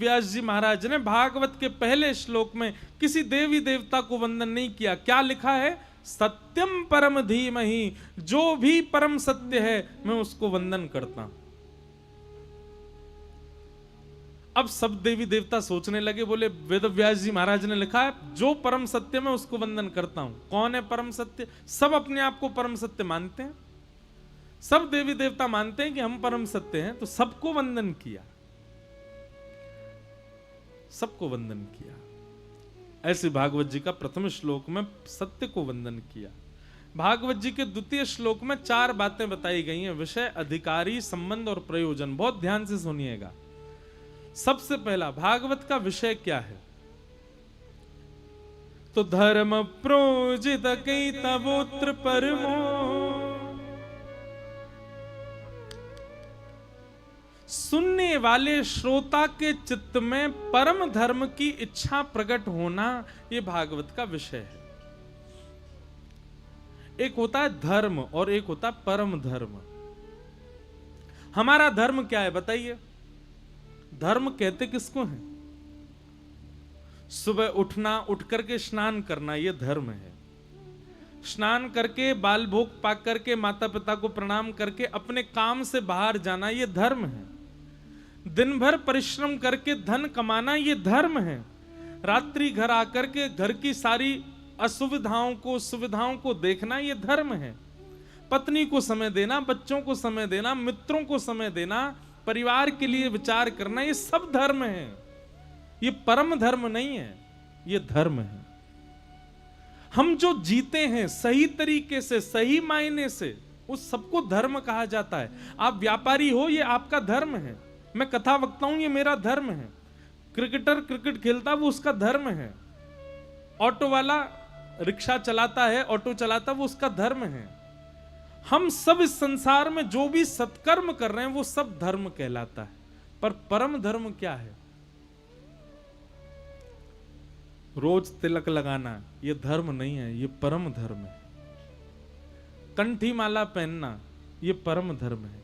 व्यास जी महाराज ने भागवत के पहले श्लोक में किसी देवी देवता को वंदन नहीं किया। क्या लिखा है? सत्यम परम धीमहि, जो भी परम सत्य है मैं उसको वंदन करता हूं। अब सब देवी देवता सोचने लगे, बोले वेद व्यास जी महाराज ने लिखा है जो परम सत्य मैं उसको वंदन करता हूं। कौन है परम सत्य? सब अपने आप को परम सत्य मानते हैं, सब देवी देवता मानते हैं कि हम परम सत्य हैं, तो सबको वंदन किया, सबको वंदन किया। ऐसे भागवत जी का प्रथम श्लोक में सत्य को वंदन किया। भागवत जी के द्वितीय श्लोक में 4 बातें बताई गई हैं, विषय, अधिकारी, संबंध और प्रयोजन। बहुत ध्यान से सुनिएगा। सबसे पहला, भागवत का विषय क्या है? तो धर्म प्रोजित कैतवोत्र परमो, सुनने वाले श्रोता के चित्त में परम धर्म की इच्छा प्रकट होना, यह भागवत का विषय है। एक होता है धर्म और एक होता है परम धर्म। हमारा धर्म क्या है बताइए? धर्म कहते किसको है? सुबह उठना, उठ करके स्नान करना, यह धर्म है। स्नान करके बाल भोग पाक करके माता पिता को प्रणाम करके अपने काम से बाहर जाना, यह धर्म है। दिन भर परिश्रम करके धन कमाना, यह धर्म है। रात्रि घर आकर के घर की सारी असुविधाओं को सुविधाओं को देखना, यह धर्म है। पत्नी को समय देना, बच्चों को समय देना, मित्रों को समय देना, परिवार के लिए विचार करना, ये सब धर्म है। ये परम धर्म नहीं है, ये धर्म है। हम जो जीते हैं सही तरीके से, सही मायने से, उस सबको धर्म कहा जाता है। आप व्यापारी हो, ये आपका धर्म है। मैं कथा वक्ता हूं, ये मेरा धर्म है। क्रिकेटर क्रिकेट खेलता, वो उसका धर्म है। ऑटो वाला रिक्शा चलाता है, ऑटो चलाता, वो उसका धर्म है। हम सब इस संसार में जो भी सत्कर्म कर रहे हैं वो सब धर्म कहलाता है। पर परम धर्म क्या है? रोज तिलक लगाना ये धर्म नहीं है, ये परम धर्म है। कंठी माला पहनना ये परम धर्म है।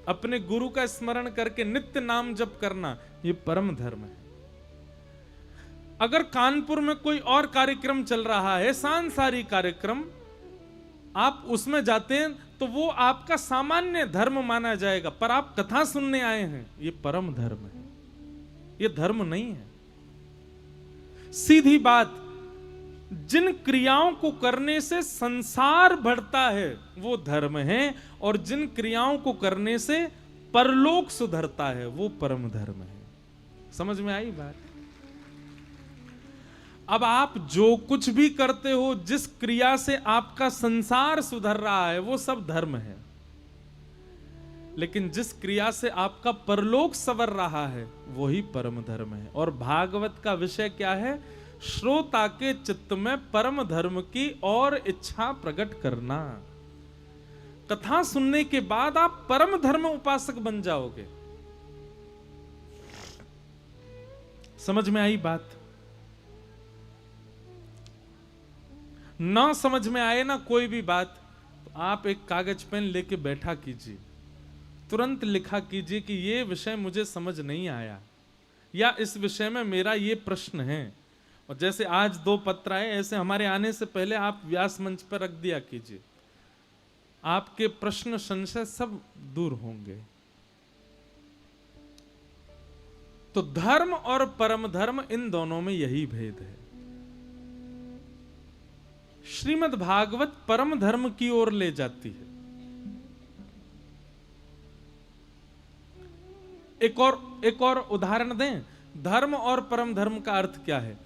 अपने गुरु का स्मरण करके नित्य नाम जप करना ये परम धर्म है। अगर कानपुर में कोई और कार्यक्रम चल रहा है, सांसारिक कार्यक्रम, आप उसमें जाते हैं तो वो आपका सामान्य धर्म माना जाएगा। पर आप कथा सुनने आए हैं, ये परम धर्म है, ये धर्म नहीं है। सीधी बात, जिन क्रियाओं को करने से संसार बढ़ता है वो धर्म है, और जिन क्रियाओं को करने से परलोक सुधरता है वो परम धर्म है। समझ में आई बात? अब आप जो कुछ भी करते हो, जिस क्रिया से आपका संसार सुधर रहा है वो सब धर्म है, लेकिन जिस क्रिया से आपका परलोक संवर रहा है वही परम धर्म है। और भागवत का विषय क्या है? श्रोता के चित्त में परम धर्म की और इच्छा प्रकट करना। कथा सुनने के बाद आप परम धर्म उपासक बन जाओगे। समझ में आई बात? ना समझ में आए ना कोई भी बात, तो आप एक कागज पेन लेके बैठा कीजिए, तुरंत लिखा कीजिए कि ये विषय मुझे समझ नहीं आया, या इस विषय में मेरा ये प्रश्न है। और जैसे आज 2 पत्र आए, ऐसे हमारे आने से पहले आप व्यास मंच पर रख दिया कीजिए। आपके प्रश्न संशय सब दूर होंगे। तो धर्म और परम धर्म, इन दोनों में यही भेद है। श्रीमद् भागवत परम धर्म की ओर ले जाती है। एक और उदाहरण दें। धर्म और परम धर्म का अर्थ क्या है?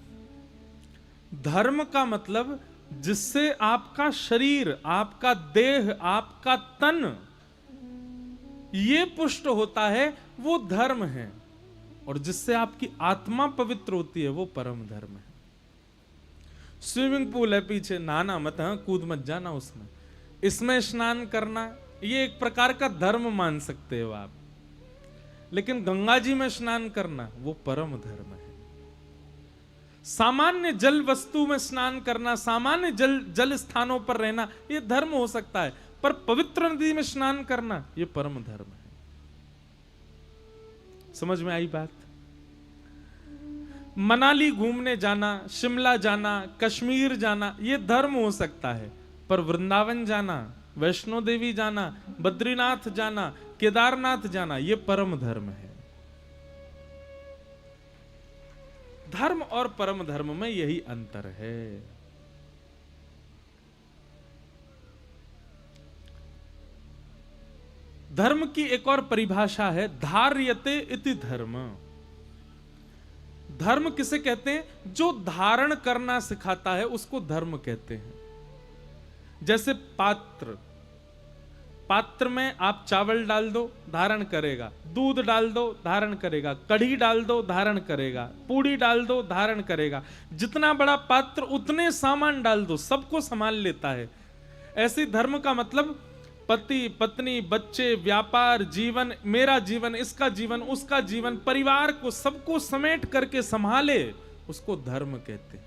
धर्म का मतलब जिससे आपका शरीर, आपका देह, आपका तन ये पुष्ट होता है वो धर्म है, और जिससे आपकी आत्मा पवित्र होती है वो परम धर्म है। स्विमिंग पूल है पीछे, नहाना मत, कूद मत जाना उसमें। इसमें स्नान करना ये एक प्रकार का धर्म मान सकते हो आप, लेकिन गंगा जी में स्नान करना वो परम धर्म है। सामान्य जल वस्तु में स्नान करना, सामान्य जल स्थानों पर रहना ये धर्म हो सकता है, पर पवित्र नदी में स्नान करना ये परम धर्म है। समझ में आई बात? मनाली घूमने जाना, शिमला जाना, कश्मीर जाना, ये धर्म हो सकता है, पर वृंदावन जाना, वैष्णो देवी जाना, बद्रीनाथ जाना, केदारनाथ जाना, ये परम धर्म है। धर्म और परम धर्म में यही अंतर है। धर्म की एक और परिभाषा है धार्यते इति धर्म। धर्म किसे कहते हैं? जो धारण करना सिखाता है उसको धर्म कहते हैं। जैसे पात्र, पात्र में आप चावल डाल दो, धारण करेगा, दूध डाल दो, धारण करेगा, कढ़ी डाल दो, धारण करेगा, पूड़ी डाल दो, धारण करेगा। जितना बड़ा पात्र उतने सामान डाल दो, सबको संभाल लेता है। ऐसे धर्म का मतलब पति, पत्नी, बच्चे, व्यापार, जीवन, मेरा जीवन, इसका जीवन, उसका जीवन, परिवार को सबको समेट करके संभाले, उसको धर्म कहते हैं।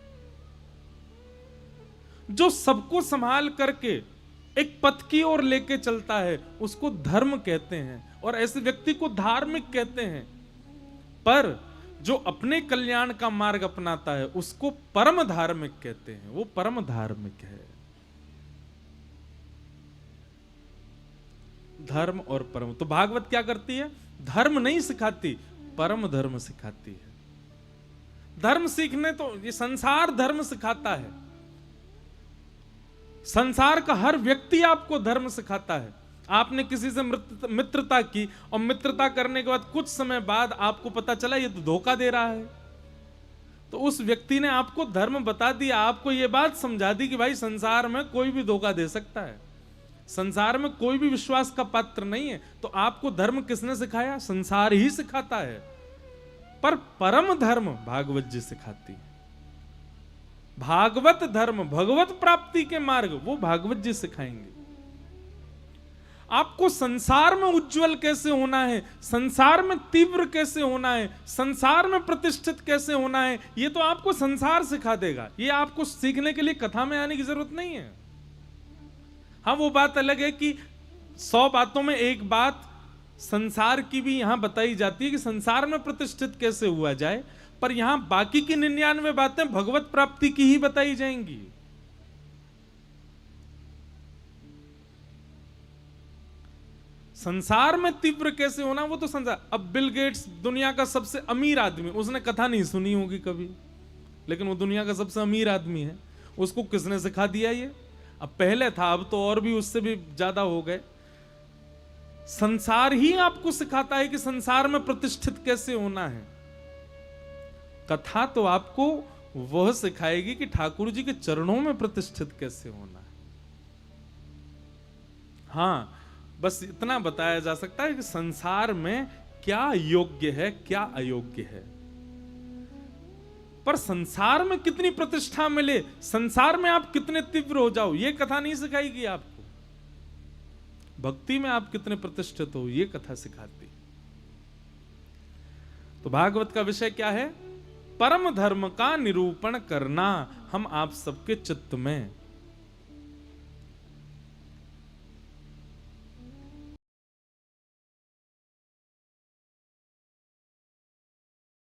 जो सबको संभाल करके एक पथ की ओर लेके चलता है उसको धर्म कहते हैं, और ऐसे व्यक्ति को धार्मिक कहते हैं। पर जो अपने कल्याण का मार्ग अपनाता है उसको परम धार्मिक कहते हैं, वो परम धार्मिक है। धर्म और परम। तो भागवत क्या करती है? धर्म नहीं सिखाती, परम धर्म सिखाती है। धर्म सीखने तो ये संसार धर्म सिखाता है। संसार का हर व्यक्ति आपको धर्म सिखाता है। आपने किसी से मित्रता की और मित्रता करने के बाद कुछ समय बाद आपको पता चला ये तो धोखा दे रहा है, तो उस व्यक्ति ने आपको धर्म बता दिया, आपको ये बात समझा दी कि भाई संसार में कोई भी धोखा दे सकता है, संसार में कोई भी विश्वास का पात्र नहीं है। तो आपको धर्म किसने सिखाया? संसार ही सिखाता है। पर परम धर्म भागवत जी सिखाती है। भागवत धर्म, भगवत प्राप्ति के मार्ग, वो भागवत जी सिखाएंगे। आपको संसार में उज्जवल कैसे होना है, संसार में तीव्र कैसे होना है, संसार में प्रतिष्ठित कैसे होना है, ये तो आपको संसार सिखा देगा। ये आपको सीखने के लिए कथा में आने की जरूरत नहीं है। हाँ, वो बात अलग है कि 100 बातों में एक बात संसार की भी यहां बताई जाती है कि संसार में प्रतिष्ठित कैसे हुआ जाए, पर यहां बाकी की 99 बातें भगवत प्राप्ति की ही बताई जाएंगी। संसार में तीव्र कैसे होना वो तो संसार। अब बिल गेट्स दुनिया का सबसे अमीर आदमी, उसने कथा नहीं सुनी होगी कभी, लेकिन वो दुनिया का सबसे अमीर आदमी है। उसको किसने सिखा दिया ये? अब पहले था, अब तो और भी उससे भी ज्यादा हो गए। संसार ही आपको सिखाता है कि संसार में प्रतिष्ठित कैसे होना है। कथा तो आपको वह सिखाएगी कि ठाकुर जी के चरणों में प्रतिष्ठित कैसे होना है। हाँ, बस इतना बताया जा सकता है कि संसार में क्या योग्य है, क्या अयोग्य है। पर संसार में कितनी प्रतिष्ठा मिले, संसार में आप कितने तीव्र हो जाओ, ये कथा नहीं सिखाएगी आपको। भक्ति में आप कितने प्रतिष्ठित हो, ये कथा सिखाती। तो भागवत का विषय क्या है? परम धर्म का निरूपण करना हम आप सबके चित्त में।